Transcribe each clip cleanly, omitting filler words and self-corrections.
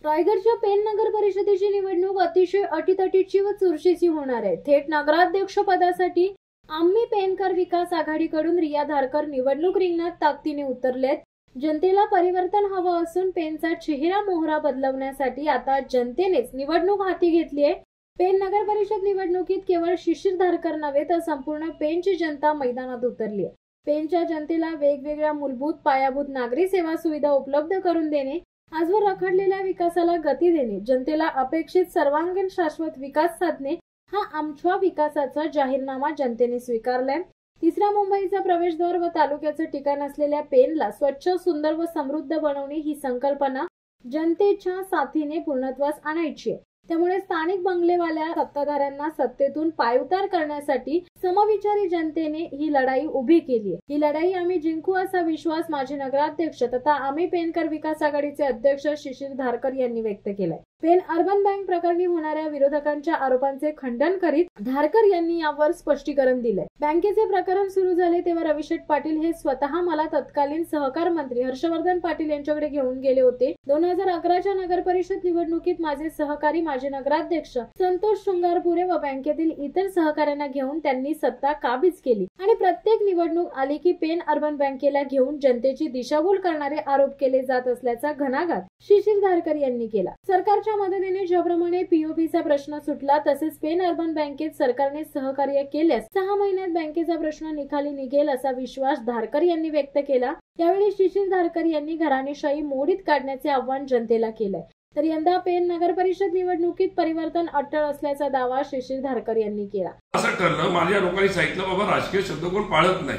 रायगडच्या पेन नगर परिषदेची निवडणूक अतिशय अटीतटीची व चुरशीची होणार आहे। थेट नगराध्यक्ष पदासाठी आम्ही पेनकर विकास आघाडीकडून रिया धारकर निवडणूक रिंगणात ताकदीने उतरलेत। जनतेला परिवर्तन हवं असून पेनचा चेहरा मोहरा बदलवण्यासाठी आता जनतेनेच निवडणूक हाती घेतली आहे। पेन नगर परिषद निवडणुकीत केवळ शिशिर धारकर नव्हे तर संपूर्ण पेनची जनता मैदानात उतरली आहे। पेनच्या जनतेला वेगवेगळ्या मूलभूत पायाभूत नागरी सेवा सुविधा उपलब्ध करून देणे, आजवर रखडलेल्या विकासाला गती देणे, जनतेला अपेक्षित सर्वांगीण शाश्वत विकास साधणे हा आमच्या विकासाचा जाहीरनामा जनतेने स्वीकारलाय। तिसऱ्या मुंबईचा प्रवेशद्वार व तालुक्याचं ठिकाण असलेल्या पेनला स्वच्छ, सुंदर व समृद्ध बनवणे ही संकल्पना जनतेच्या साथीने पूर्णत्वास आणायची आहे। त्यामुळे स्थानिक बंगलेवाल्या सत्ताधाऱ्यांना सत्तेतून पायउतार करण्यासाठी समविचारी जनतेने ही लढाई उभी केली आहे। ही लढाई आम्ही जिंकू असा विश्वास माजी नगराध्यक्ष तथा आम्ही पेनकर विकास आघाडीचे अध्यक्ष शिशिर धारकर यांनी व्यक्त केलाय। पेन अर्बन बँक प्रकरणी होणाऱ्या विरोधकांच्या आरोपांचे खंडन करीत धारकर यांनी यावर स्पष्टीकरण दिलंय। बँकेचे प्रकरण सुरू झाले तेव्हा रविशेठ पाटील हे स्वतः मला तत्कालीन सहकार मंत्री हर्षवर्धन पाटील यांच्याकडे घेऊन गेले होते। 2011च्या नगर परिषद निवडणुकीत माझे सहकारी माजी नगराध्यक्ष संतोष शृंगारपुरे व बँकेतील इतर सहकाऱ्यांना घेऊन त्यांनी सत्ता काबीज केली आणि प्रत्येक निवडणूक आली की पेन अर्बन बँकेला घेऊन जनतेची दिशाभूल करणारे आरोप केले जात असल्याचा घणाघात शिशिर धारकर यांनी केला। सरकारच्या मदतीने ज्याप्रमाणे पीओपीचा प्रश्न सुटला तसेच पेन अर्बन बँकेत सरकारने सहकार्य केल्यास 6 महिन्यात बँकेचा प्रश्न निकाली निघेल असा विश्वास धारकर यांनी व्यक्त केला। यावेळी शिशिर धारकर यांनी घराणेशाही मोडीत काढण्याचे आव्हान जनतेला केलंय। तर यंदा पेन नगर परिषद निवडणुकीत परिवर्तन अटळ असल्याचा दावा शिशिर धारकर यांनी केला। असं ठरलं, माझ्या लोकांनी सांगितलं बाबा राजकीय शब्द कोण पाळत नाही,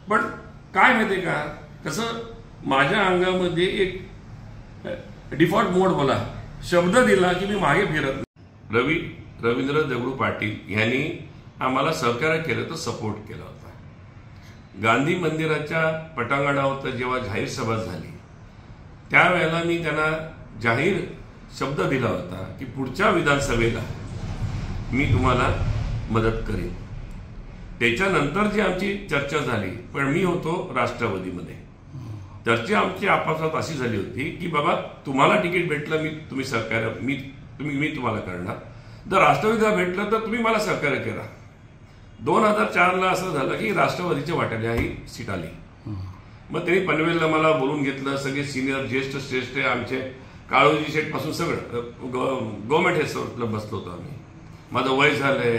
पण काय माहितीये का, कसं माझ्या अंगामध्ये एक डिफॉल्ट मोड मला शब्द दिला की मी मागे फिरत नाही। रवींद्र दगडू पाटील यांनी आम्हाला सहकार्य केलं तर सपोर्ट केला होता। गांधी मंदिराच्या पटांगणावर जेव्हा जाहीर सभा झाली त्यावेळेला मी त्यांना जाहीर शब्द दिला होता की पुढच्या विधानसभेला मी तुम्हाला मदत करेन। त्याच्यानंतर जी आमची चर्चा झाली, पण मी होतो राष्ट्रवादीमध्ये, चर्चा आमची आपापसात अशी झाली होती की बाबा तुम्हाला तिकीट भेटलं तुम्ही सहकार्य मी तुम्हाला करणार, जर राष्ट्रवादीला भेटलं तर तुम्ही मला सहकार्य करा। 2004ला असं झालं की राष्ट्रवादीच्या वाट्याला ही सीट आली। मग त्यांनी पनवेलला मला बोलून घेतलं, सगळे सिनियर ज्येष्ठ श्रेष्ठ आमचे काळोजी शेठ पासून सगळं गव्हर्नमेंट हेल्थला बसलो होतो आम्ही। माझं वय झालंय,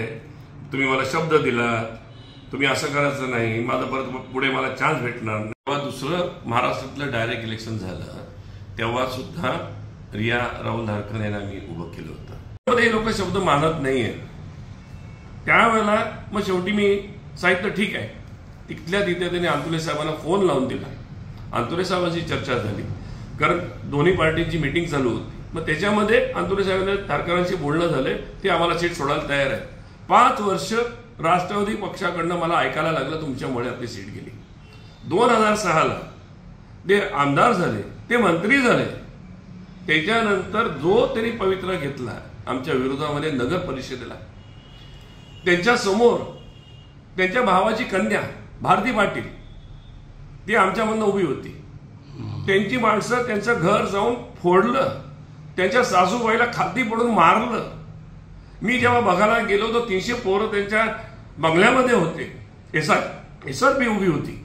तुम्ही मला शब्द दिला, तुम्ही असं करायचं नाही, माझं परत पुढे मला चान्स भेटणार नाही। तेव्हा दुसरं महाराष्ट्रातलं डायरेक्ट इलेक्शन झालं तेव्हा सुद्धा रिया राहुल धारकर यांना मी उभं केलं होतं। हे लोक शब्द मानत नाहीये, त्यावेळेला मग शेवटी मी सांगितलं ठीक आहे। तिथल्या तिथे त्यांनी अंतुले साहेबांना फोन लावून दिला, अंतुले साहेबांची चर्चा झाली, कारण दोन्ही पार्टीची मीटिंग चालू होती। मग त्याच्यामध्ये अंतुले साहेबांना धारकरांशी बोलणं झालं, ते आम्हाला सीट सोडायला तयार आहे। 5 वर्ष राष्ट्रवादी पक्षाकडनं मला ऐकायला लागलं तुमच्यामुळे आपली सीट गेली। 2006ला ते आमदार झाले, ते मंत्री झाले, त्याच्यानंतर जो त्यांनी पवित्रा घेतला आमच्या विरोधामध्ये नगर परिषदेला, त्यांच्या समोर त्यांच्या भावाची कन्या भारती पाटील ती आमच्यामधनं उभी होती। त्यांची माणसं त्यांचं घर जाऊन फोडलं, त्यांच्या सासूबाईला खाती पडून मारलं। मी जेव्हा बघायला गेलो तर 300 पोरं त्यांच्या बंगल्यामध्ये होते, एसआरपी उभी होती।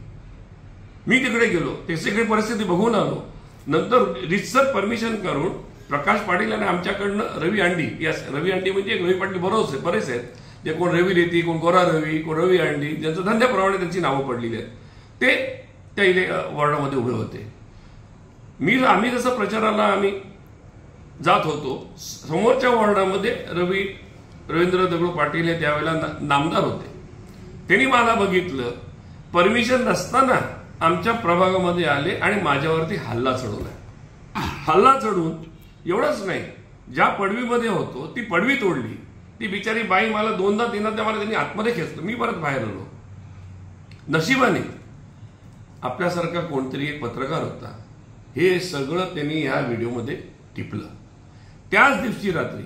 मी तिकडे गेलो, त्याची परिस्थिती बघून आलो। नंतर रितसर परमिशन करून प्रकाश पाटील आणि आमच्याकडनं रवी अंडी, रवी अंडी म्हणजे रवी पाटील बरेच आहेत, जे कोण रवी रेती, कोण गोरा रवी, कोण रवी अंडी, ज्यांचं धंद्याप्रमाणे त्यांची नावं पडलेली आहेत, ते त्या वॉर्डामध्ये उभे होते। आम्ही जसं प्रचाराला आम्ही जात होतो, समोरच्या वॉर्डामध्ये रवींद्र दगडू पाटील हे त्यावेळेला नामदार होते। त्यांनी मला बघितलं, परमिशन नसताना आमच्या प्रभागामध्ये आले आणि माझ्यावरती हल्ला चढवला। हल्ला चढवून एवढंच नाही, ज्या पडवीमध्ये होतो ती पडवी तोडली। ती बिचारी बाई मला 2दा-3दा मला त्यांनी आतमध्ये खेचलं, मी परत बाहेर आलो। नशिबाने आपल्यासारखा कोणतरी एक पत्रकार होता, हे सगळं त्यांनी ह्या व्हिडिओमध्ये टिपलं। त्याच दिवशी रात्री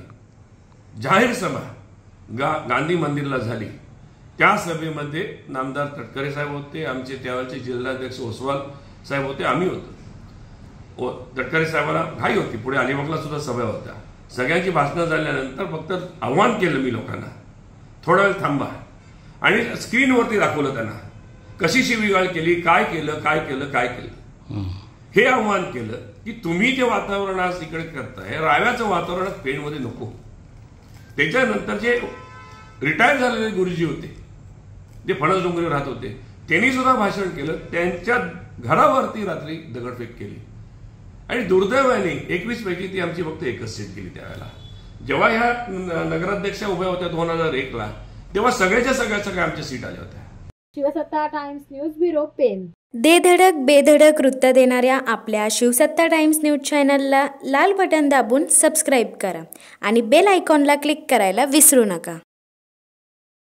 जाहीर सभा गांधी मंदिरला झाली। त्या सभेमध्ये नामदार तटकरे साहेब होते, आमचे त्यावेळचे जिल्हाध्यक्ष ओसवाल साहेब होते, आम्ही होतो। तटकरे साहेबांना घाई होती, पुढे अलिबागला सुद्धा सभा होत्या, सगळ्यांची भाषणं झाल्यानंतर फक्त आव्हान केलं मी लोकांना, थोडा वेळ थांबा, आणि स्क्रीनवरती दाखवलं त्यांना कशी शिवीगाळ केली, काय केलं काय केलं काय केलं, हे आव्हान केलं की तुम्ही जे वातावरण आज इकडे करताय राव्याचं वातावरण पेणमध्ये नको. त्याच्यानंतर जे रिटायर झालेले गुरुजी होते, जे फणस डोंगरीवर राहत होते, त्यांनी सुद्धा भाषण केलं, त्यांच्या घरावरती रात्री दगडफेक केली, आणि दुर्दैवाने 21 पैकी ती आमची फक्त एकच सीट गेली. त्यावेळेला जेव्हा ह्या नगराध्यक्षा उभ्या होत्या 2001ला, तेव्हा सगळ्या आमच्या सीट आल्या होत्या. शिवसत्ता टाइम्स न्यूज ब्युरो, पेन. दे धडक बेधडक वृत्त देणाऱ्या आपल्या शिवसत्ता टाइम्स न्यूज चॅनलला लाल बटन दाबून सबस्क्राईब करा आणि बेल आयकॉनला क्लिक करायला विसरू नका.